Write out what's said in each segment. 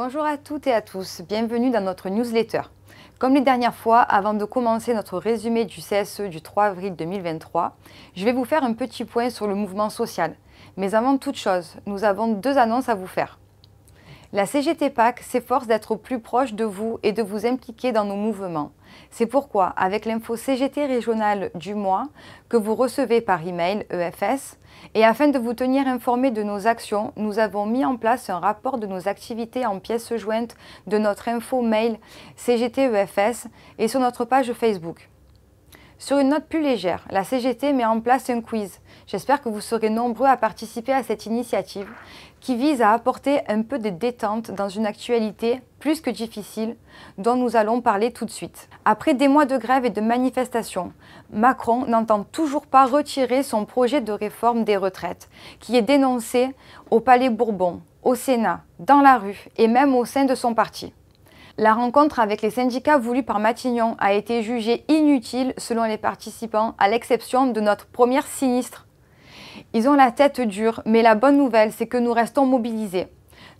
Bonjour à toutes et à tous, bienvenue dans notre newsletter. Comme les dernières fois, avant de commencer notre résumé du CSE du 3 avril 2023, je vais vous faire un petit point sur le mouvement social. Mais avant toute chose, nous avons deux annonces à vous faire. La CGT PAC s'efforce d'être au plus proche de vous et de vous impliquer dans nos mouvements. C'est pourquoi, avec l'info CGT régionale du mois que vous recevez par email EFS, et afin de vous tenir informé de nos actions, nous avons mis en place un rapport de nos activités en pièces jointes de notre info mail CGT EFS et sur notre page Facebook. Sur une note plus légère, la CGT met en place un quiz. J'espère que vous serez nombreux à participer à cette initiative qui vise à apporter un peu de détente dans une actualité plus que difficile dont nous allons parler tout de suite. Après des mois de grève et de manifestations, Macron n'entend toujours pas retirer son projet de réforme des retraites qui est dénoncé au Palais Bourbon, au Sénat, dans la rue et même au sein de son parti. La rencontre avec les syndicats voulue par Matignon a été jugée inutile selon les participants, à l'exception de notre première sinistre. Ils ont la tête dure, mais la bonne nouvelle, c'est que nous restons mobilisés.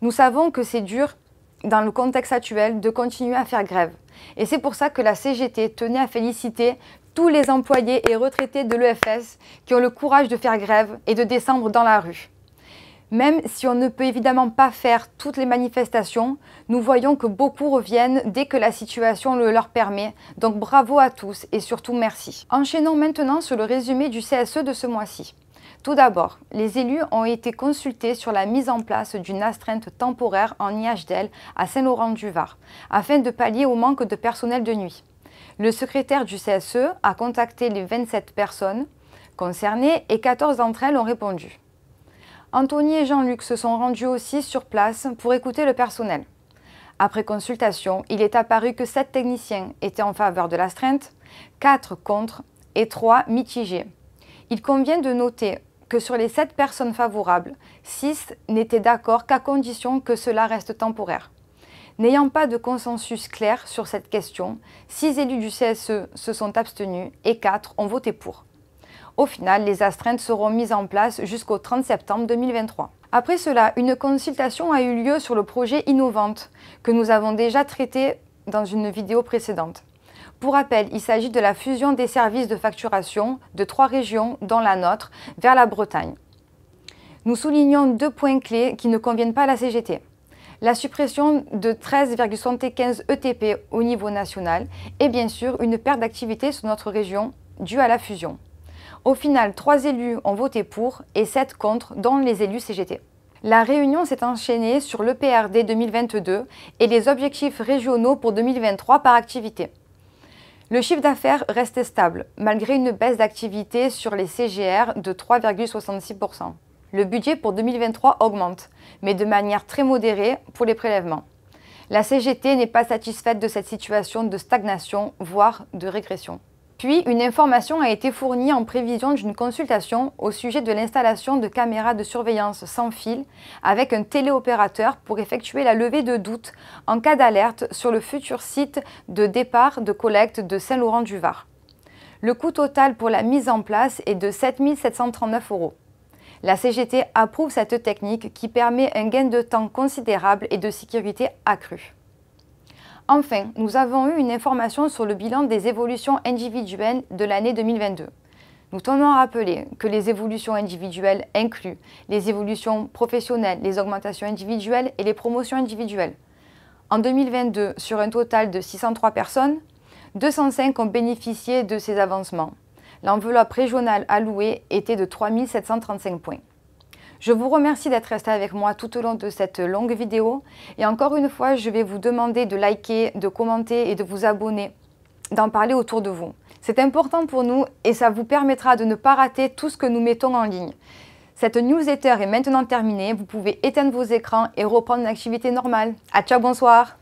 Nous savons que c'est dur, dans le contexte actuel, de continuer à faire grève. Et c'est pour ça que la CGT tenait à féliciter tous les employés et retraités de l'EFS qui ont le courage de faire grève et de descendre dans la rue. Même si on ne peut évidemment pas faire toutes les manifestations, nous voyons que beaucoup reviennent dès que la situation le leur permet. Donc bravo à tous et surtout merci. Enchaînons maintenant sur le résumé du CSE de ce mois-ci. Tout d'abord, les élus ont été consultés sur la mise en place d'une astreinte temporaire en IHDL à Saint-Laurent-du-Var, afin de pallier au manque de personnel de nuit. Le secrétaire du CSE a contacté les 27 personnes concernées et 14 d'entre elles ont répondu. Anthony et Jean-Luc se sont rendus aussi sur place pour écouter le personnel. Après consultation, il est apparu que 7 techniciens étaient en faveur de l'astreinte, 4 contre et 3 mitigés. Il convient de noter que sur les 7 personnes favorables, 6 n'étaient d'accord qu'à condition que cela reste temporaire. N'ayant pas de consensus clair sur cette question, 6 élus du CSE se sont abstenus et 4 ont voté pour. Au final, les astreintes seront mises en place jusqu'au 30 septembre 2023. Après cela, une consultation a eu lieu sur le projet Innovante, que nous avons déjà traité dans une vidéo précédente. Pour rappel, il s'agit de la fusion des services de facturation de 3 régions, dont la nôtre, vers la Bretagne. Nous soulignons 2 points clés qui ne conviennent pas à la CGT. La suppression de 13,75 ETP au niveau national et bien sûr une perte d'activité sur notre région due à la fusion. Au final, 3 élus ont voté pour et 7 contre, dont les élus CGT. La réunion s'est enchaînée sur l'EPRD 2022 et les objectifs régionaux pour 2023 par activité. Le chiffre d'affaires reste stable, malgré une baisse d'activité sur les CGR de 3,66%. Le budget pour 2023 augmente, mais de manière très modérée pour les prélèvements. La CGT n'est pas satisfaite de cette situation de stagnation, voire de régression. Puis, une information a été fournie en prévision d'une consultation au sujet de l'installation de caméras de surveillance sans fil avec un téléopérateur pour effectuer la levée de doute en cas d'alerte sur le futur site de départ de collecte de Saint-Laurent-du-Var. Le coût total pour la mise en place est de 7 739 €. La CGT approuve cette technique qui permet un gain de temps considérable et de sécurité accrue. Enfin, nous avons eu une information sur le bilan des évolutions individuelles de l'année 2022. Nous tenons à rappeler que les évolutions individuelles incluent les évolutions professionnelles, les augmentations individuelles et les promotions individuelles. En 2022, sur un total de 603 personnes, 205 ont bénéficié de ces avancements. L'enveloppe régionale allouée était de 3 735 points. Je vous remercie d'être resté avec moi tout au long de cette longue vidéo et encore une fois, je vais vous demander de liker, de commenter et de vous abonner, d'en parler autour de vous. C'est important pour nous et ça vous permettra de ne pas rater tout ce que nous mettons en ligne. Cette newsletter est maintenant terminée, vous pouvez éteindre vos écrans et reprendre une activité normale. À ciao, bonsoir!